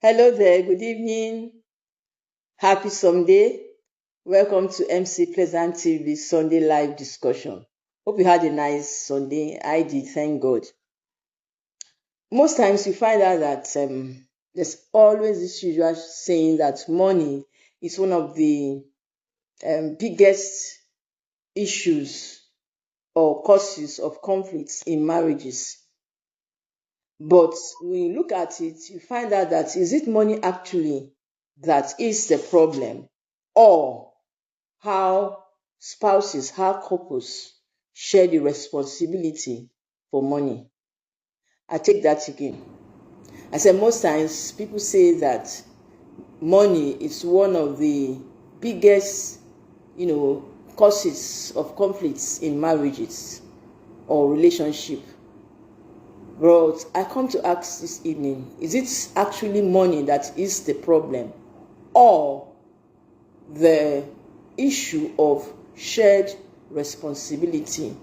Hello there, good evening. Happy Sunday. Welcome to MC Pleasant TV Sunday live discussion. Hope you had a nice Sunday. I did, thank God. Most times you find out that there's always this usual saying that money is one of the biggest issues or causes of conflicts in marriages. But when you look at it, you find out that is it money actually that is the problem, or how spouses, how couples share the responsibility for money. I take that again. I said most times people say that money is one of the biggest, causes of conflicts in marriages or relationship. But I come to ask this evening, is it actually money that is the problem, or the issue of shared responsibility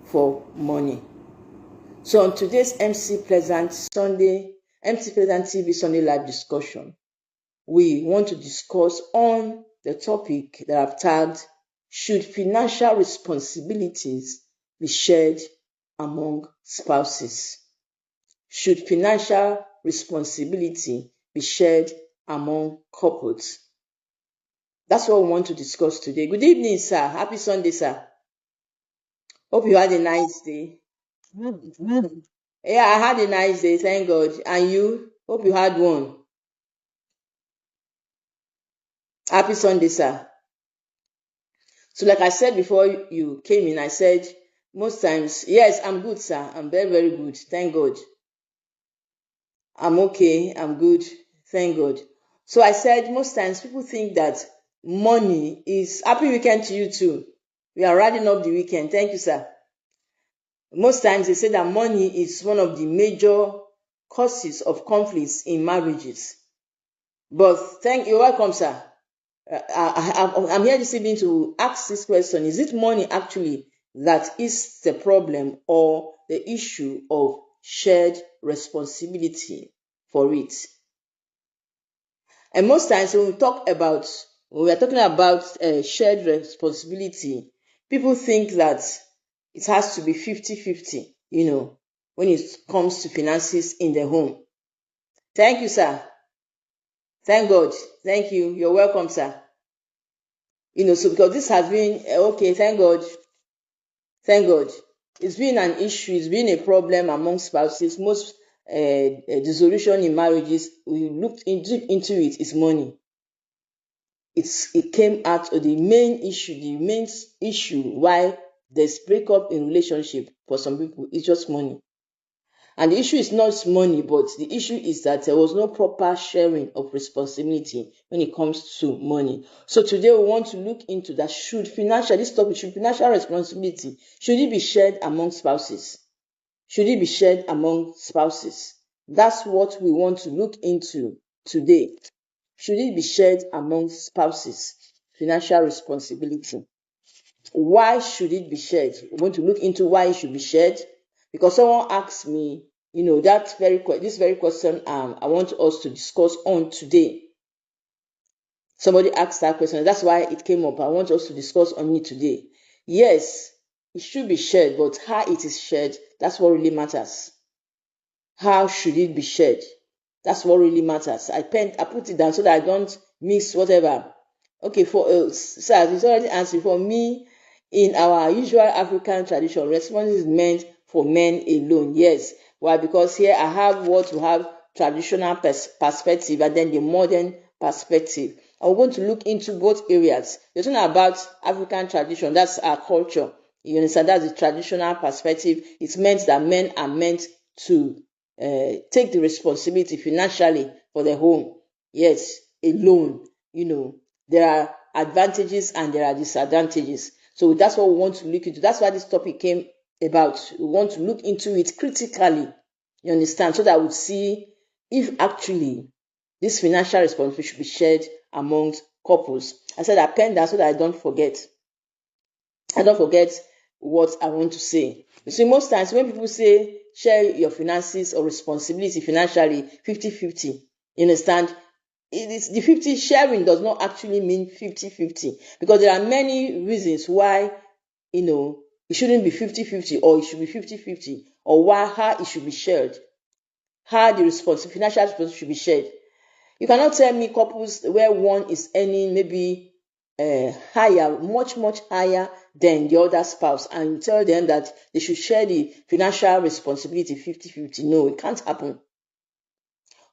for money? So on today's MC Pleasant TV Sunday live discussion, we want to discuss on the topic that I've tagged, should financial responsibilities be shared among spouses? Should financial responsibility be shared among couples? That's what we want to discuss today. Good evening, sir. Happy Sunday, sir. Hope you had a nice day. Yeah, I had a nice day, thank God. And you? Hope you had one. Happy Sunday, sir. So like I said before you came in, I said most times, yes, I'm good, sir. I'm very, very good. Thank God. I'm okay. I'm good. Thank God. So I said most times people think that money is happy weekend to you too. We are riding up the weekend. Thank you, sir. Most times they say that money is one of the major causes of conflicts in marriages. But thank you, welcome, sir. I'm here this evening to ask this question. Is it money actually that is the problem, or the issue of shared responsibility for it? And most times when we are talking about shared responsibility, people think that it has to be 50-50, when it comes to finances in the home. Thank you, sir. Thank God. Thank you. You're welcome, sir. So because this has been, okay, thank God. Thank God. It's been an issue, it's been a problem among spouses. Most dissolution in marriages, we looked into it, is money. It came out of the main issue why there's breakup in relationship for some people is just money. And the issue is not money, but the issue is that there was no proper sharing of responsibility when it comes to money. So today we want to look into that. Should financial responsibility, should it be shared among spouses? Should it be shared among spouses? That's what we want to look into today. Should it be shared among spouses? Financial responsibility. Why should it be shared? We want to look into why it should be shared, because someone asked me, this very question I want us to discuss on today. Somebody asked that question. That's why it came up. I want us to discuss on it today. Yes, it should be shared, but how it is shared, that's what really matters. How should it be shared? That's what really matters. I put it down so that I don't miss whatever. Okay, sir, it's already answered. For me, in our usual African tradition, responsibility is meant for men alone. Yes. Why? Because here I have what we have traditional perspective and then the modern perspective. I'm going to look into both areas. You're talking about African tradition, that's our culture. You understand? That's the traditional perspective. It meant that men are meant to take the responsibility financially for the home. Yes, alone. There are advantages and there are disadvantages. So that's what we want to look into. That's why this topic came about. We want to look into it critically. You understand? So that we see if actually this financial responsibility should be shared amongst couples. I said I pen that so that I don't forget. I don't forget what I want to say. You see, most times when people say share your finances or responsibility financially 50-50, You understand? It is the 50 sharing does not actually mean 50-50, because there are many reasons why, it shouldn't be 50-50, or it should be 50-50, or why how it should be shared, how the financial responsibility should be shared. You cannot tell me couples where one is earning maybe higher, much, much higher than the other spouse, and you tell them that they should share the financial responsibility 50-50. No, it can't happen.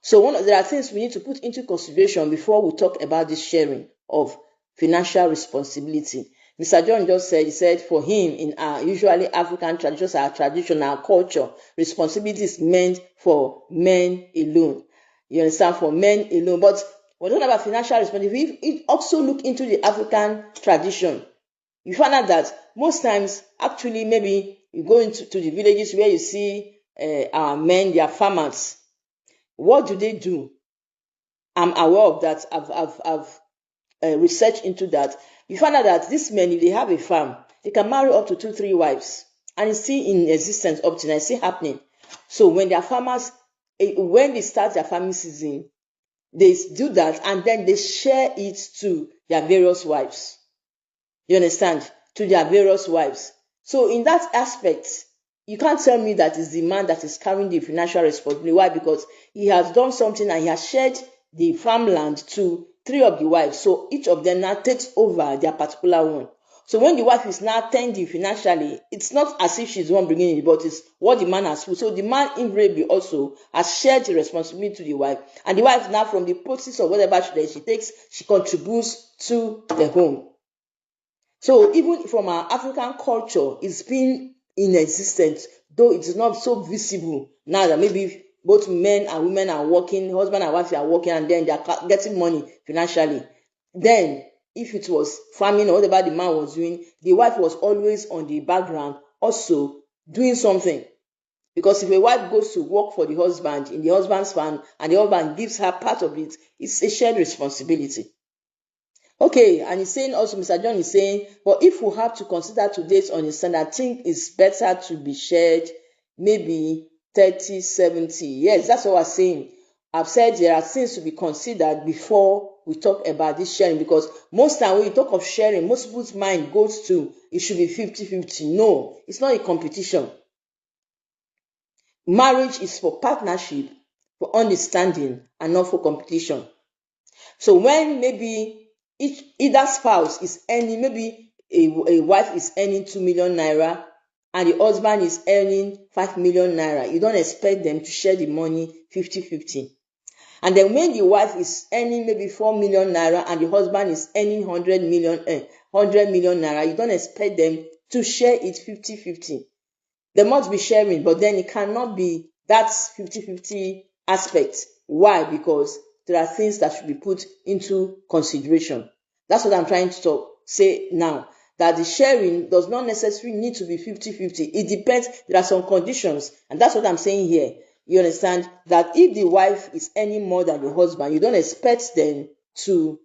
So there are things we need to put into consideration before we talk about this sharing of financial responsibility. Mr. John just said, he said for him, in our usually African traditions, our tradition, our culture, responsibility is meant for men alone. You understand? For men alone. But we're talking about financial responsibility. If you also look into the African tradition, you find out that most times, actually, maybe you go into the villages where you see our men, they are farmers. What do they do? I'm aware of that. I've researched into that. You find out that these men, if they have a farm, they can marry up to 2, 3 wives, and it's still in existence up to now. It's still happening. So when they are farmers, when they start their farming season, they do that, and then they share it to their various wives. You understand? To their various wives. So in that aspect, you can't tell me that it's the man that is carrying the financial responsibility. Why? Because he has done something and he has shared the farmland to 3 of the wives. So each of them now takes over their particular one. So when the wife is now tending financially, it's not as if she's the one bringing it, but it's what the man has put. So the man invariably also has shared the responsibility to the wife. And the wife now, from the proceeds of whatever she takes, she contributes to the home. So even from our African culture, it's been in existence, though it is not so visible now that maybe both men and women are working, husband and wife are working, and then they are getting money financially. Then, if it was farming or whatever the man was doing, the wife was always on the background, also doing something. Because if a wife goes to work for the husband in the husband's farm and the husband gives her part of it, it's a shared responsibility. Okay, and he's saying also, Mr. John is saying, but if we have to consider today's understanding, I think it's better to be shared maybe 30-70. Yes, that's what I'm saying. I've said there are things to be considered before we talk about this sharing, because most time when you talk of sharing, most people's mind goes to it should be 50-50. No, it's not a competition. Marriage is for partnership, for understanding, and not for competition. So when maybe either spouse is earning, maybe a wife is earning 2 million naira and the husband is earning 5 million naira, you don't expect them to share the money 50-50. And then when the wife is earning maybe 4 million naira and the husband is earning 100 million naira, you don't expect them to share it 50-50. There must be sharing, but then it cannot be that 50-50 aspect. Why? Because there are things that should be put into consideration. That's what I'm trying to say now. That the sharing does not necessarily need to be 50-50. It depends. There are some conditions, and that's what I'm saying here. You understand that if the wife is earning more than the husband, you don't expect them to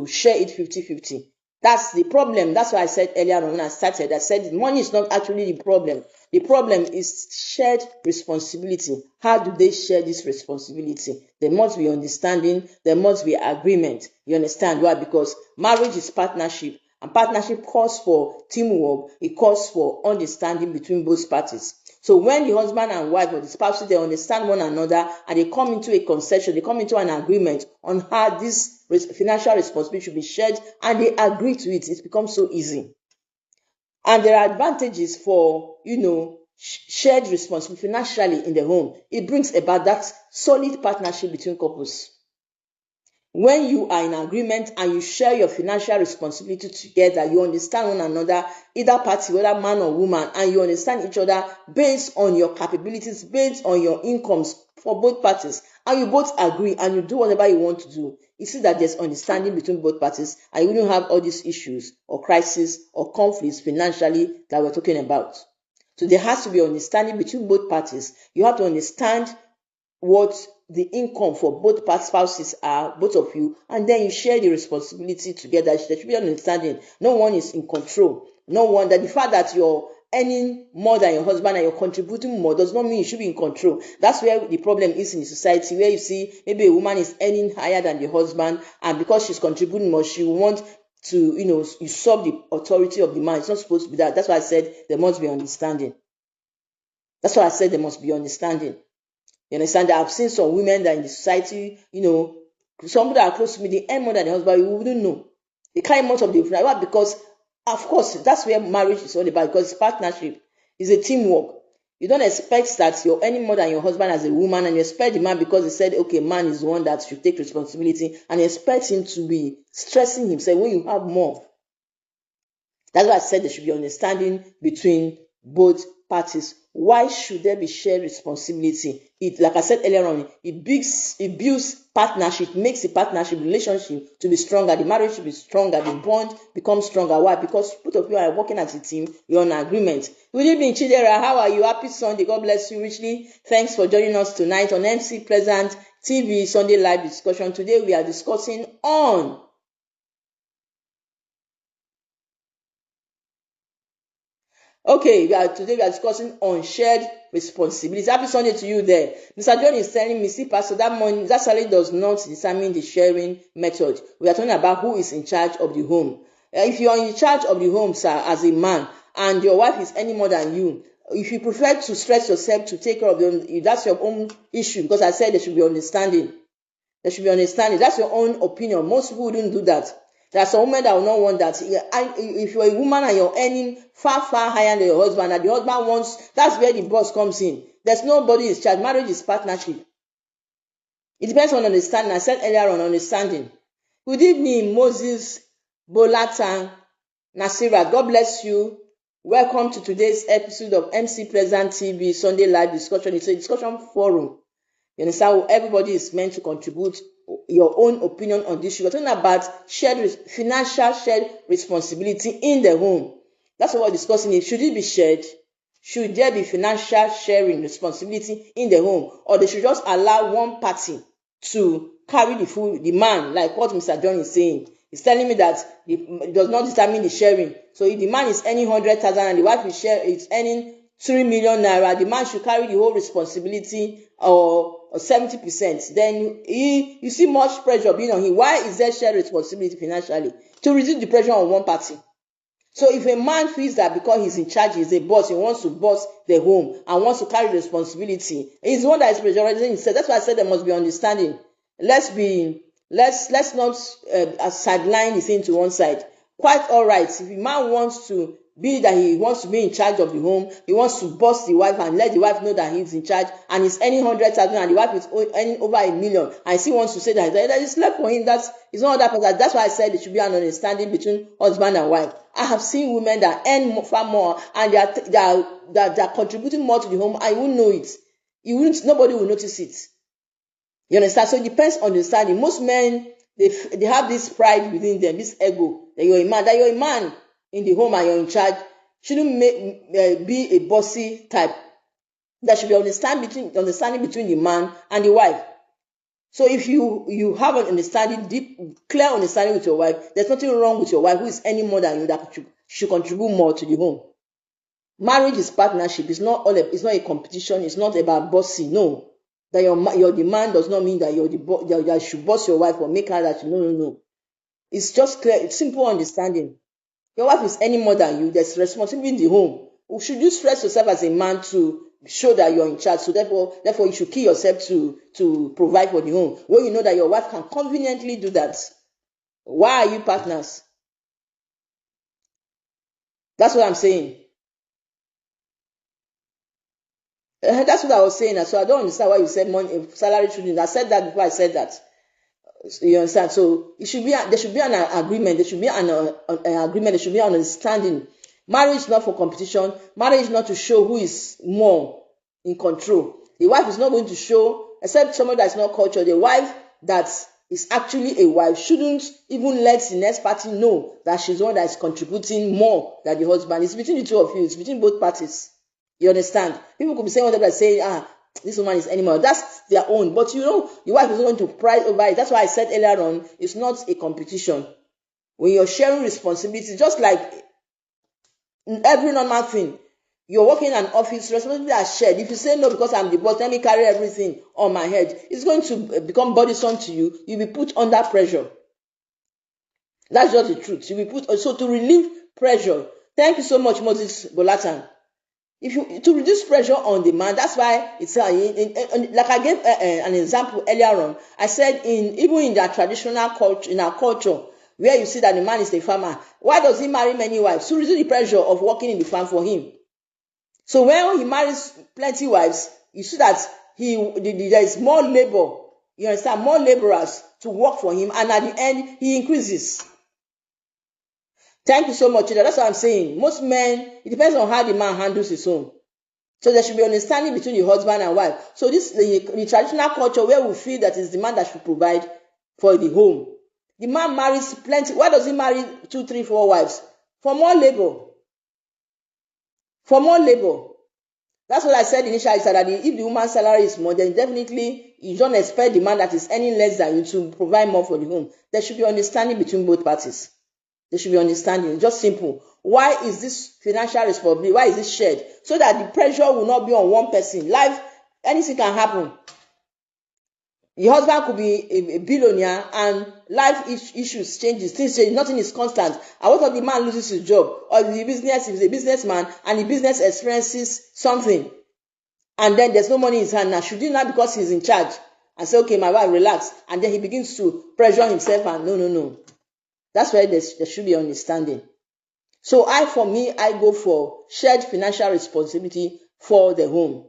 share it 50-50. That's the problem. That's why I said earlier on when I started, I said money is not actually the problem. The problem is shared responsibility. How do they share this responsibility? There must be understanding. There must be agreement. You understand why? Because marriage is partnership, and partnership calls for teamwork. It calls for understanding between both parties. So when the husband and wife or the spouses, they understand one another and they come into a concession, they come into an agreement on how this financial responsibility should be shared, and they agree to it, it becomes so easy. And there are advantages for, shared responsibility financially in the home. It brings about that solid partnership between couples. When you are in agreement and you share your financial responsibility together, you understand one another, either party, whether man or woman, and you understand each other based on your capabilities, based on your incomes for both parties, and you both agree and you do whatever you want to do. You see that there's understanding between both parties, and you don't have all these issues or crises or conflicts financially that we're talking about. So there has to be understanding between both parties. You have to understand what the income for both spouses are, both of you, and then you share the responsibility together. There should be an understanding. No one is in control. No one, that the fact that your earning more than your husband and you're contributing more does not mean you should be in control. That's where the problem is in the society, where you see maybe a woman is earning higher than the husband, and because she's contributing more, she want to, usurp the authority of the man. It's not supposed to be that. That's why I said there must be understanding. That's why I said there must be understanding. You understand that I've seen some women that in the society, some people that are close to me, they earn more than the husband, you wouldn't know. They carry much of the why? Because, of course, that's where marriage is all about, because it's partnership. It's a teamwork. You don't expect that you're earning more than your husband as a woman, and you expect the man, because he said, okay, man is the one that should take responsibility, and you expect him to be stressing himself when you have more. That's why I said there should be understanding between both parties. Why should there be shared responsibility? Like I said earlier on, it builds partnership, makes the partnership relationship to be stronger, the marriage to be stronger, the bond becomes stronger. Why? Because both of you are working as a team, you're on agreement. Good evening, Chidera. How are you? Happy Sunday. God bless you richly. Thanks for joining us tonight on MC Pleasant TV Sunday Live Discussion. Today we are discussing on Okay, today we are discussing on shared responsibilities. Happy Sunday to you there. Mr. John is telling me, see, Pastor, that money, that salary does not determine the sharing method. We are talking about who is in charge of the home. If you are in charge of the home, sir, as a man, and your wife is any more than you, if you prefer to stress yourself to take care of them, that's your own issue, because I said there should be understanding. There should be understanding. That's your own opinion. Most people wouldn't do that. There are some women that will not want that. If you're a woman and you're earning far, far higher than your husband, and the husband wants, that's where the boss comes in. There's nobody in charge. Marriage is partnership. It depends on understanding. I said earlier on understanding. Good evening, Moses Bolatan Nasirat. God bless you. Welcome to today's episode of MC Pleasant TV Sunday Live Discussion. It's a discussion forum. You understand? Everybody is meant to contribute your own opinion on this. We're talking about financial shared responsibility in the home. That's what we're discussing. Should it be shared? Should there be financial sharing responsibility in the home? Or they should just allow one party to carry the man, like what Mr. John is saying. He's telling me that it does not determine the sharing. So if the man is earning 100,000 and the wife is earning 3 million naira, the man should carry the whole responsibility, or 70%. Then you see much pressure being on him. Why is there shared responsibility financially? To reduce the pressure on one party. So if a man feels that because he's in charge, he's a boss, he wants to boss the home and wants to carry the responsibility, he's the one that is pressurizing himself. That's why I said there must be understanding. Let's not sideline the thing to one side. Quite all right. If a man wants to be that he wants to be in charge of the home, he wants to boss the wife and let the wife know that he's in charge, and he's earning 100,000 and the wife is earning over 1 million, and he wants to say that it's left for him. It's not that person. That's why I said there should be an understanding between husband and wife. I have seen women that earn far more and they are contributing more to the home. I won't know it. Nobody will notice it. You understand? So it depends on understanding. Most men, they have this pride within them, this ego, that you're a man in the home and you're in charge. Shouldn't be a bossy type. There should be understanding between the man and the wife. So if you have an understanding, deep, clear understanding with your wife, there's nothing wrong with your wife who is any more than you that should contribute more to the home. Marriage is partnership. It's not a competition. It's not about bossy. No. That you're the man does not mean that you should boss your wife or make her that. No. It's just clear. It's simple understanding. Your wife is any more than you. There's responsibility in the home. Should you stress yourself as a man to show that you're in charge? So therefore you should kill yourself to provide for the home, when you know that your wife can conveniently do that. Why are you partners? That's what I'm saying. That's what I was saying. So I don't understand why you said money salary shouldn't. I said that before I said that. You understand? So there should be an agreement. There should be an agreement. There should be an understanding. Marriage is not for competition. Marriage is not to show who is more in control. The wife is not going to show, except someone that is not cultured. The wife that is actually a wife shouldn't even let the next party know that she's the one that is contributing more than the husband. It's between the two of you. It's between both parties. You understand? People could be saying whatever, saying, this woman is animal. That's their own. But your wife is not going to pride over it. That's why I said earlier on, it's not a competition. When you're sharing responsibility, just like every normal thing, You're working in an office, responsibilities are shared. If you say no because I'm the boss, let me carry everything on my head, it's going to become burdensome to you. You'll be put under pressure. That's just the truth. You'll be put so to relieve pressure. Thank you so much, Moses Bolatan. If you to reduce pressure on the man, that's why it's like I gave an example earlier on. I said even in their traditional culture, in our culture, where you see that the man is a farmer, why does he marry many wives? To reduce the pressure of working in the farm for him. So when he marries plenty wives, you see that there is more labor. You understand, more laborers to work for him, and at the end he increases. Thank you so much, Chida. That's what I'm saying. Most men, it depends on how the man handles his home. So there should be understanding between the husband and wife. So this the traditional culture where we feel that it's the man that should provide for the home. The man marries plenty. Why does he marry 2, 3, 4 wives? For more labor. For more labor. That's what I said initially, that if the woman's salary is more, then definitely you don't expect the man that is earning less than you to provide more for the home. There should be understanding between both parties. There should be understanding. Just simple. Why is this financial responsibility? Why is it shared? So that the pressure will not be on one person. Life, anything can happen. The husband could be a billionaire and life issues changes, things change, nothing is constant. And what if the man loses his job? Or the business, if he's a businessman and the business experiences something and then there's no money in his hand now, should he now, because he's in charge, and say, okay, my wife, relax, and then he begins to pressure himself, and no. That's why there should be understanding. So for me, I go for shared financial responsibility for the home.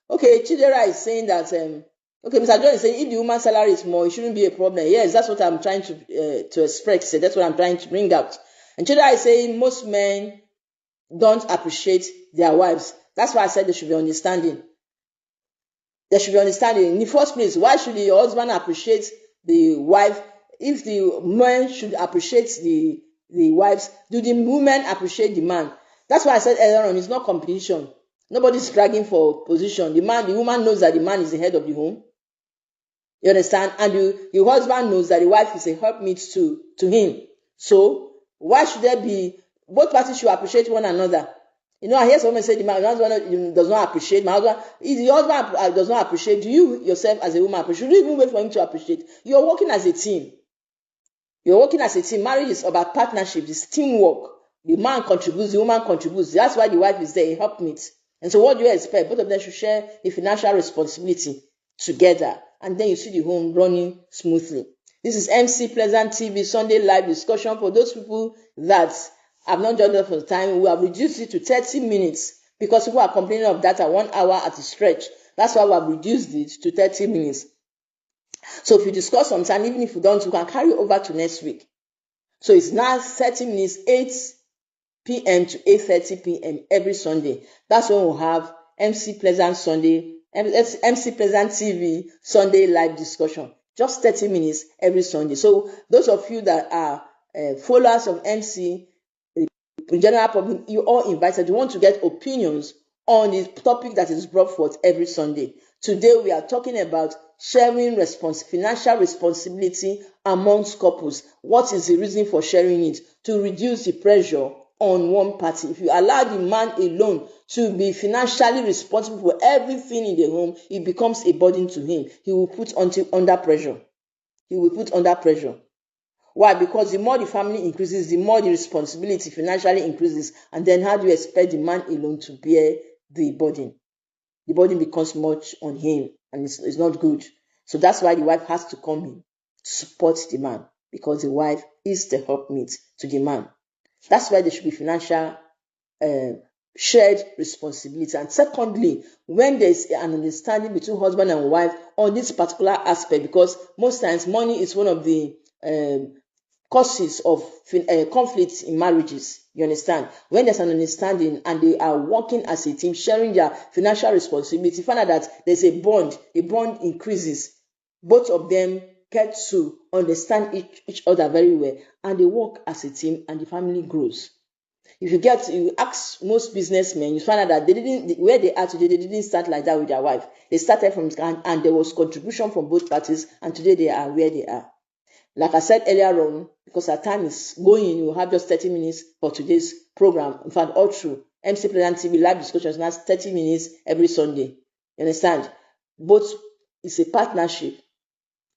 Okay, Chidera is saying that, okay, Mr. John is saying if the woman's salary is more, it shouldn't be a problem. Yes, that's what I'm trying to express. So that's what I'm trying to bring out. And Chidera is saying most men don't appreciate their wives. That's why I said there should be understanding. There should be understanding. In the first place, why should the husband appreciate the wife? If the man should appreciate the wives, do the women appreciate the man? That's why I said earlier on, it's not competition. Nobody's dragging for position. The woman knows that the man is the head of the home. You understand? And the husband knows that the wife is a helpmeet to him. So why should there be, both parties should appreciate one another. I hear someone say my husband does not appreciate. My husband, if the husband does not appreciate, do you yourself as a woman appreciate? You even wait for him to appreciate. You're working as a team. You're working as a team. Marriage is about partnership. It's teamwork. The man contributes, the woman contributes. That's why the wife is there, a helpmeet. And so what do you expect? Both of them should share the financial responsibility together. And then you see the home running smoothly. This is MC Pleasant TV Sunday live discussion. For those people that have not joined us for the time, we have reduced it to 30 minutes because people are complaining of that at 1 hour at a stretch. That's why we have reduced it to 30 minutes. So if you discuss sometime, even if you don't, you can carry over to next week. So it's now 30 minutes, 8 p.m. to 8:30 p.m. every Sunday. That's when we'll have MC Pleasant Sunday, MC Pleasant TV Sunday live discussion. Just 30 minutes every Sunday. So those of you that are followers of MC, in general public, you all invited. You want to get opinions on the topic that is brought forth every Sunday. Today we are talking about sharing financial responsibility amongst couples. What is the reason for sharing it? To reduce the pressure on one party. If you allow the man alone to be financially responsible for everything in the home, it becomes a burden to him. He will put under pressure. He will put under pressure. Why? Because the more the family increases, the more the responsibility financially increases. And then how do you expect the man alone to bear the burden? The burden becomes much on him, and it's not good. So that's why the wife has to come in to support the man, because the wife is the helpmeet to the man. That's why there should be financial shared responsibility. And secondly, when there's an understanding between husband and wife on this particular aspect, because most times money is one of the causes of conflicts in marriages. You understand? When there's an understanding and they are working as a team, sharing their financial responsibility, find out that there's a bond increases. Both of them get to understand each other very well, and they work as a team, and the family grows. If you ask most businessmen, you find out that they didn't, where they are today, they didn't start like that with their wife. They started from scratch, and there was contribution from both parties, and today they are where they are. Like I said earlier on, because our time is going, we'll have just 30 minutes for today's program. In fact, all through, MC Pleasant TV live discussions now 30 minutes every Sunday. You understand? Both it's a partnership,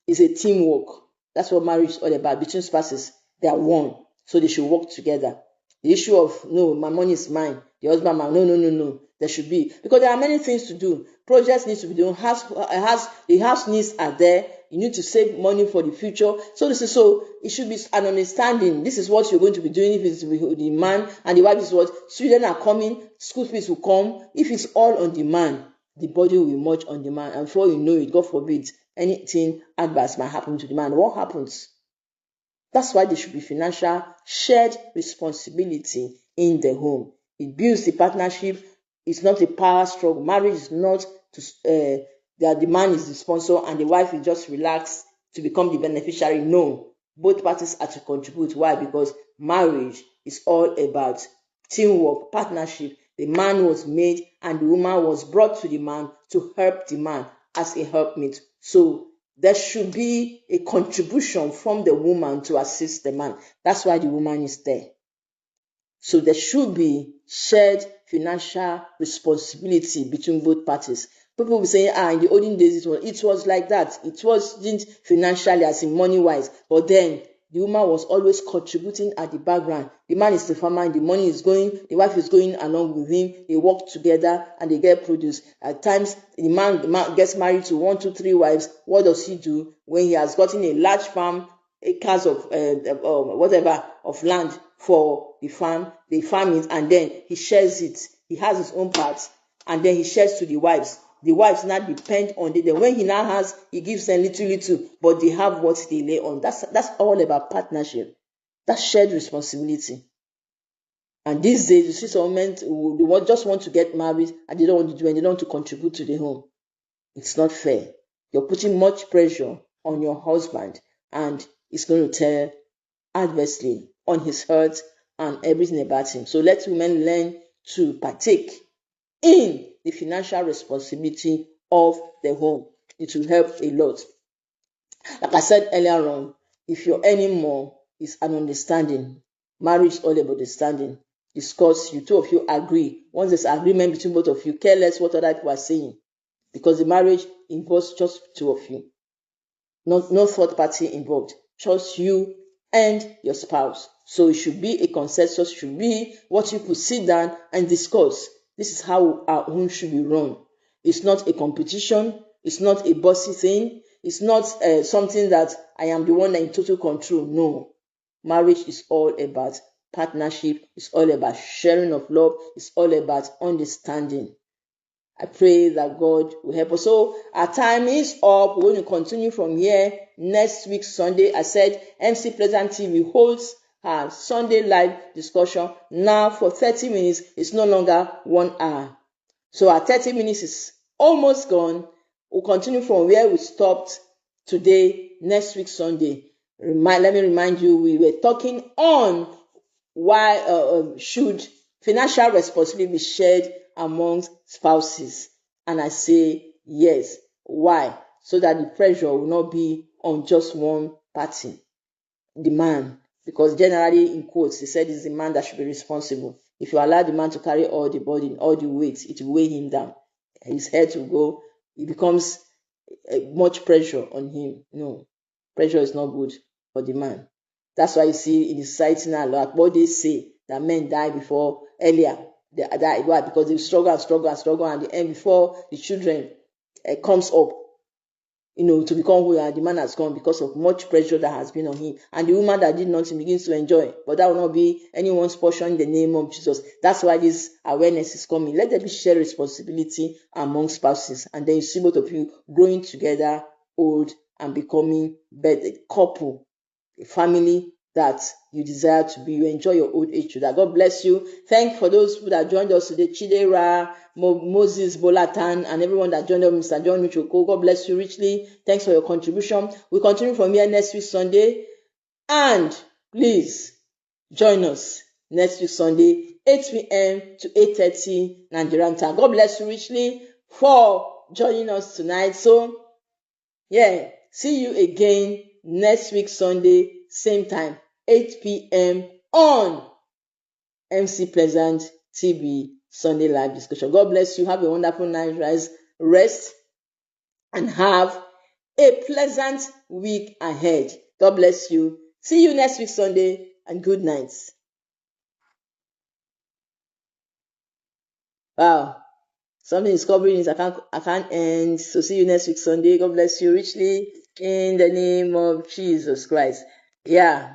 it's a teamwork. That's what marriage is all about. Between spouses, they are one, so they should work together. The issue of no, my money is mine, the husband, no, no, no, no. There should be, because there are many things to do. Projects need to be done. The house needs are there. You need to save money for the future. So it should be an understanding. This is what you're going to be doing. If it's the man and the wife is what children are coming, school fees will come. If it's all on demand, the body will be much on demand. And before you know it, God forbid, anything adverse might happen to the man. What happens? That's why there should be financial shared responsibility in the home. It builds the partnership. It's not a power struggle. Marriage is not that the man is the sponsor and the wife is just relaxed to become the beneficiary. No, both parties are to contribute. Why? Because marriage is all about teamwork, partnership. The man was made and the woman was brought to the man to help the man as a helpmate. So there should be a contribution from the woman to assist the man. That's why the woman is there. So there should be shared financial responsibility between both parties. People will be saying, in the olden days, it was like that. It wasn't financially, as in money-wise. But then, the woman was always contributing at the background. The man is the farmer, and the money is going, the wife is going along with him. They work together, and they get produce. At times, the man gets married to 1, 2, 3 wives. What does he do? When he has gotten a large farm, acres of whatever of land for the farm, they farm it, and then he shares it. He has his own part, and then he shares to the wives. The wives now depend on it. Then when he now has, he gives them little, but they have what they lay on. That's all about partnership. That's shared responsibility. And these days, you see some men who just want to get married and they don't want to do, and they don't want to contribute to the home. It's not fair. You're putting much pressure on your husband, and it's going to tell adversely on his health and everything about him. So let women learn to partake in the financial responsibility of the home. It will help a lot. Like I said earlier on, if you're earning more, it's an understanding. Marriage is all about understanding. Discuss, you two of you agree. Once there's agreement between both of you, care less what other people are saying. Because the marriage involves just two of you. No third party involved. Just you and your spouse. So it should be a consensus, should be what you could sit down and discuss. This is how our home should be run. It's not a competition. It's not a bossy thing. It's not something that I am the one in total control. No. Marriage is all about partnership. It's all about sharing of love. It's all about understanding. I pray that God will help us. So our time is up. We're going to continue from here next week, Sunday. I said MC Pleasant TV holds our Sunday live discussion now for 30 minutes. It's no longer 1 hour. So our 30 minutes is almost gone. We'll continue from where we stopped today, next week, Sunday. Let me remind you, we were talking on why should financial responsibility be shared amongst spouses? And I say yes. Why? So that the pressure will not be on just one party, the man. Because generally, in quotes, they said it's the man that should be responsible. If you allow the man to carry all the burden, all the weight, it will weigh him down. His head will go. It becomes much pressure on him. No, pressure is not good for the man. That's why you see in the society now, like what they say, that men die before earlier. They die. Why? Because they struggle and the end before the children comes up, to become who the man has gone because of much pressure that has been on him. And the woman that did nothing begins to enjoy. But that will not be anyone's portion in the name of Jesus. That's why this awareness is coming. Let there be shared responsibility among spouses. And then you see both of you growing together, old, and becoming a couple, a family that you desire to be. You enjoy your old age. That God bless you. Thank for those who that joined us today, Chidera, Moses, Bolatan, and everyone that joined us, Mr. John Michoko. God bless you richly. Thanks for your contribution. We continue from here next week, Sunday. And please join us next week, Sunday, 8 p.m. to 8:30 Nigerian time. God bless you richly for joining us tonight. So, see you again next week, Sunday, same time, 8 p.m. on MC Pleasant TV Sunday live discussion. God bless you. Have a wonderful night, rise, rest, and have a pleasant week ahead. God bless you. See you next week, Sunday, and good night. Wow. Something is covering it. I can't end. So see you next week, Sunday. God bless you richly in the name of Jesus Christ. Yeah.